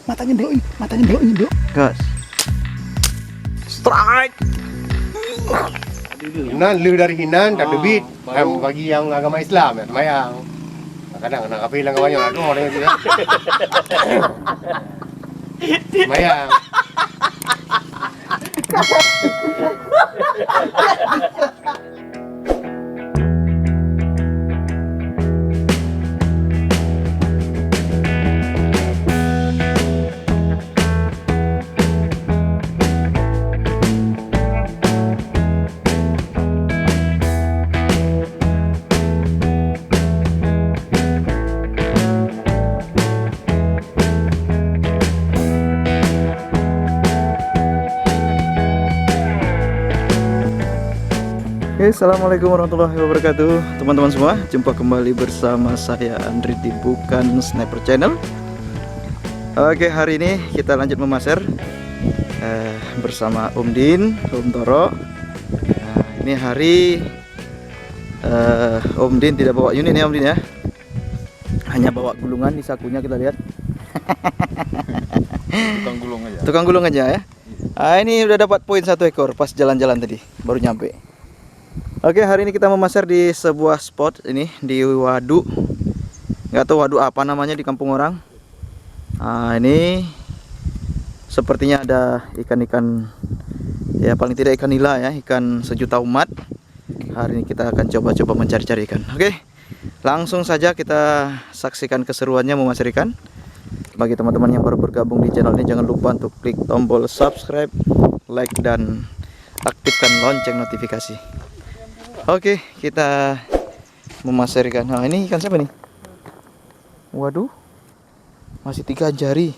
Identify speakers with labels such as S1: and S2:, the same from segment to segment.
S1: matanya belok ini belok.
S2: Gas. Strike.
S3: Hinan, lu dari Hinan, tak debit. Bagi yang agama Islam, ya, semayang. Kadang nak kafe lang kawan yang aduh orang itu ya. Semayang.
S2: Oke, assalamualaikum warahmatullahi wabarakatuh, teman-teman semua. Jumpa kembali bersama saya Andri di Bukan Sniper Channel. Oke, hari ini kita lanjut memaser bersama Om Din, Om Toro. Nah, ini hari Om Din tidak bawa unit ya Om Din ya, hanya bawa gulungan di sakunya, kita lihat. Tukang gulung aja ya. Nah, ini udah dapat poin 1 ekor pas jalan-jalan tadi, baru nyampe. Oke, hari ini kita memasar di sebuah spot ini di waduk. Nggak tahu waduk apa namanya di kampung orang. Nah, ini sepertinya ada ikan-ikan, ya paling tidak ikan nila ya, ikan sejuta umat. Hari ini kita akan coba-coba mencari-cari ikan. Oke, langsung saja kita saksikan keseruannya memasar ikan. Bagi teman-teman yang baru bergabung di channel ini, jangan lupa untuk klik tombol subscribe, like, dan aktifkan lonceng notifikasi. Oke, kita memasar ikan. Nah, ini ikan siapa nih? Waduh, masih 3 jari.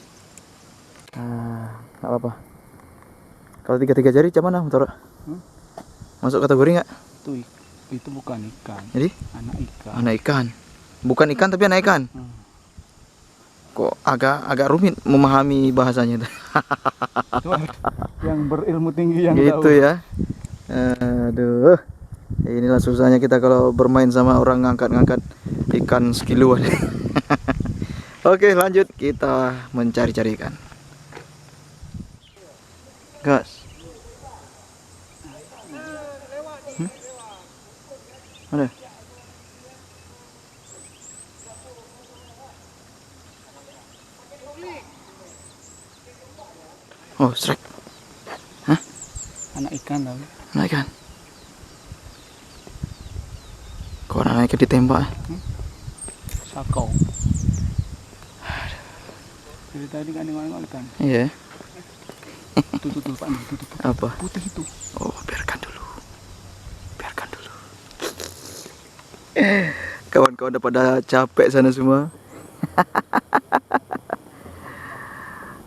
S2: Nah, nggak apa-apa. Kalau 3 jari cuman mana, Toro? Masuk kategori nggak?
S1: Itu bukan ikan.
S2: Jadi?
S1: Anak ikan.
S2: Anak ikan. Bukan ikan tapi anak ikan. Kok agak rumit memahami bahasanya itu.
S1: Yang berilmu tinggi yang
S2: gitu
S1: tahu.
S2: Ya. Aduh. Inilah susahnya kita kalau bermain sama orang ngangkat-ngangkat ikan sekiloan. Oke, lanjut kita mencari-cari ikan. Gas. Mana? Oh, strike. Hah?
S1: Anak ikan tahu.
S2: Anak ikan. Kok anak ikan ditembak?
S1: Sakau. Dari tadi kan nengok ikan.
S2: Iya.
S1: Tuh Pak, tuh.
S2: Apa?
S1: Putih itu.
S2: Oh, biarkan dulu. Kawan-kawan udah pada capek sana semua.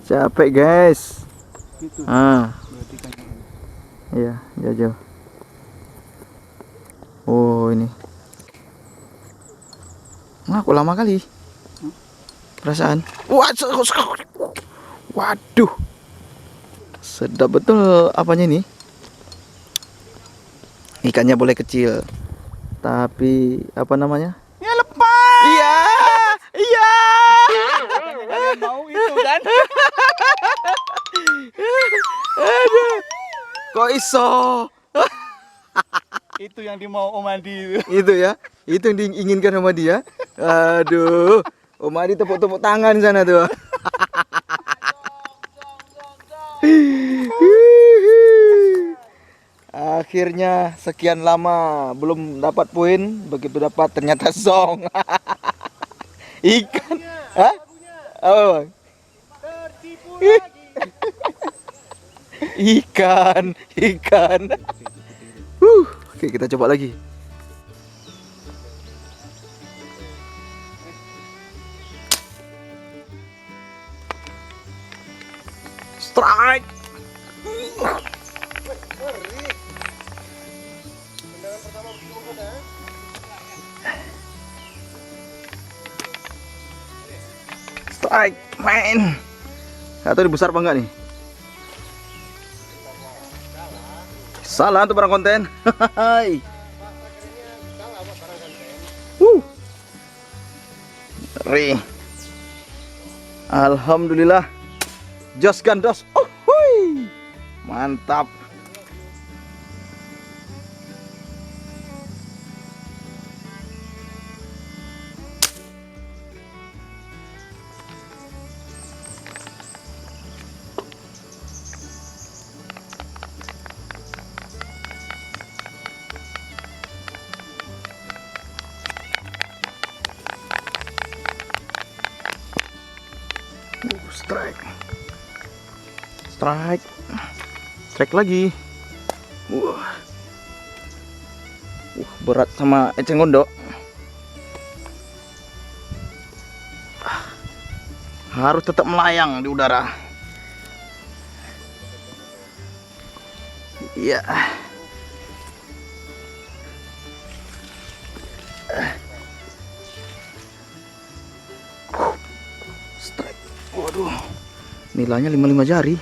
S2: Capek guys.
S1: Itu.
S2: Berarti
S1: kan.
S2: Iya, jauh. Oh, ini. Wah, kok lama kali. Perasaan. Waduh. Sedap betul apanya ini. Ikannya boleh kecil, tapi apa namanya?
S1: Ya lepas.
S2: Iya.
S1: Kalian mau itu kan?
S2: Aduh. Kok iso?
S1: Itu yang dimau Om Andi.
S2: Itu ya. Itu yang diinginkan sama dia. Aduh. Om Adi tepuk-tepuk tangan sana tuh. Akhirnya sekian lama belum dapat poin, begitu dapat ternyata song. Ikan. Hah? Apa, Bang? Ikan. Oke, kita coba lagi. Strike. Strike, main. Gak tahu besar apa enggak nih. Salah tuh barang konten. Hai. Alhamdulillah Jos gandos. Hui. Mantap. Strike. Strike. Strike lagi. Berat sama eceng gondok. Harus tetap melayang di udara. Iya. Strike. Waduh. Nilainya 55 jari.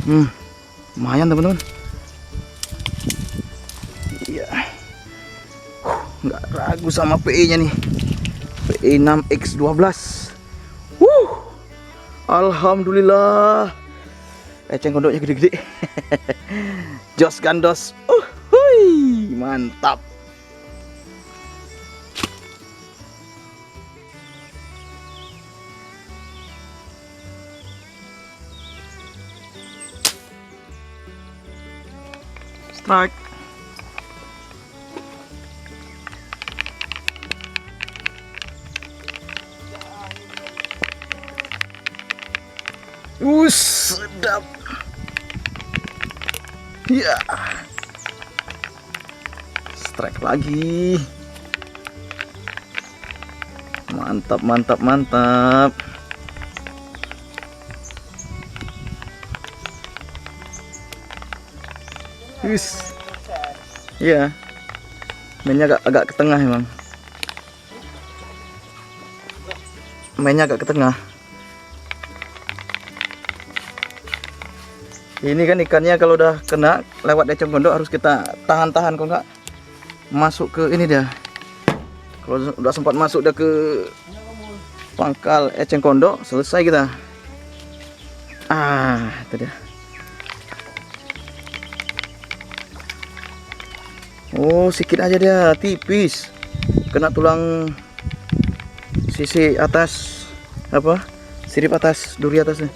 S2: Lumayan teman-teman. Iya. Nggak ragu sama PE-nya nih. PE 6X12. Alhamdulillah. Eceng gondoknya gede-gede. Jos gandos. Hui, mantap. Strike. Sedap. Ya. Strike lagi. Mantap, mantap, mantap. Iya. Mainnya agak ke tengah emang. Mainnya agak ke tengah. Ini kan ikannya kalau udah kena lewat eceng gondok harus kita tahan-tahan, kalau nggak masuk ke ini dia. Kalau udah sempat masuk dia ke pangkal eceng gondok, selesai kita. Itu dia. Oh, sedikit aja dia, tipis. Kena tulang sisi atas, apa? Sirip atas, duri atasnya.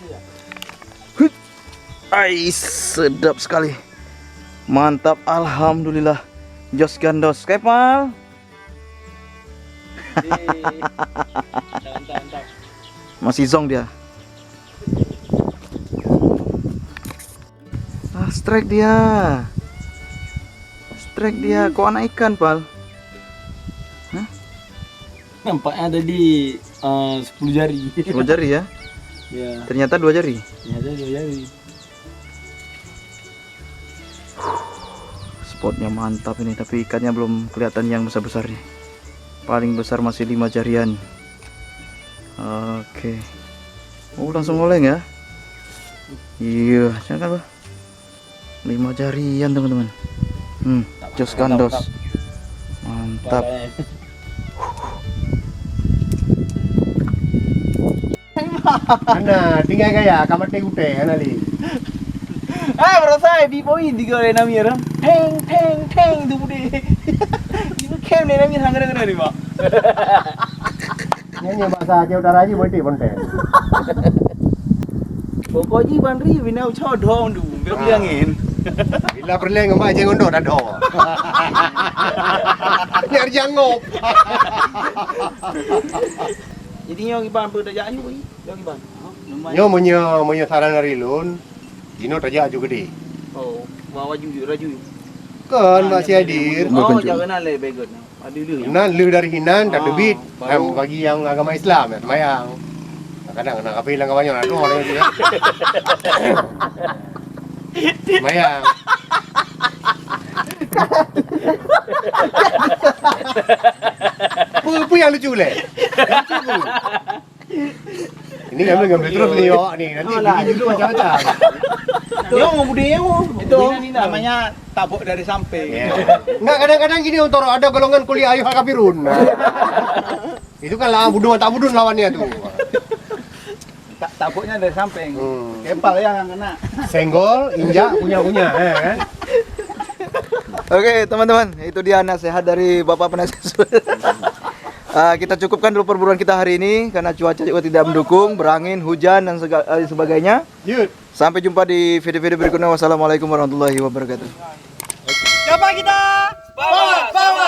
S2: Sedap sekali. Mantap, alhamdulillah. Jos gandos, Kepal. Masih zong dia. Strike dia. Strike dia. Kok anak ikan, Pal?
S1: Nampaknya tadi 10 jari.
S2: 10 jari ya?
S1: Ya.
S2: Ternyata 2 jari.
S1: Ternyata 2 jari.
S2: Spotnya mantap ini, tapi ikannya belum kelihatan yang besar-besarnya. Paling besar masih 5 jarian. Oke. Oh, langsung oleng ya? Iya, jangan apa? 5 jarian teman-teman. Jos gandos. Mantap.
S3: Ana, tinggal gaya kamate ute anali.
S1: Berasa di poin 3 namanya orang. Teng itu bude. Itu kem namanya hanggar-hanggar ni, Pak.
S3: Nyanyi bahasa Jawa Utara aja boleh bonten.
S1: Pokoknya bandri bina ucap dong tu, biar bilangin.
S3: Bila perlu ngomong aja ngondo dah do. Nyari jangop.
S1: Jadi yang iban berdaya ayu ni, yang iban.
S3: Nyo munyo saran dari lun. Dino tajak juga gede.
S1: Oh, bawa raju.
S3: Kan masih hadir.
S1: Oh, jangan le begot. Ada dulu.
S3: Hinan lu dari Hinan tak debit. Bagi yang agama Islam ya, semayang. Kadang nak kapilang kawannya nak doa dengan dia. Semayang. Apa yang lucu le? Lucu pun. Ini ngambil terus nih yo nih nanti bikin dulu macam-macam.
S1: Yo mau budaya itu namanya tabuk dari samping.
S3: Enggak kadang-kadang gini untuk ada golongan kuliah ayu kafirun. Itu kan lah budun tak budun lawannya tuh.
S1: Tapuknya dari samping.
S3: Kepal ya yang kena. Senggol, injak, punya-punya, kan?
S2: Oke teman-teman, itu dia nasihat dari Bapak Penasihat. Kita cukupkan dulu perburuan kita hari ini karena cuaca juga tidak mendukung, berangin, hujan dan sebagainya.
S3: Yud.
S2: Sampai jumpa di video-video berikutnya. Wassalamualaikum warahmatullahi wabarakatuh.
S1: Siapa kita? Power, power.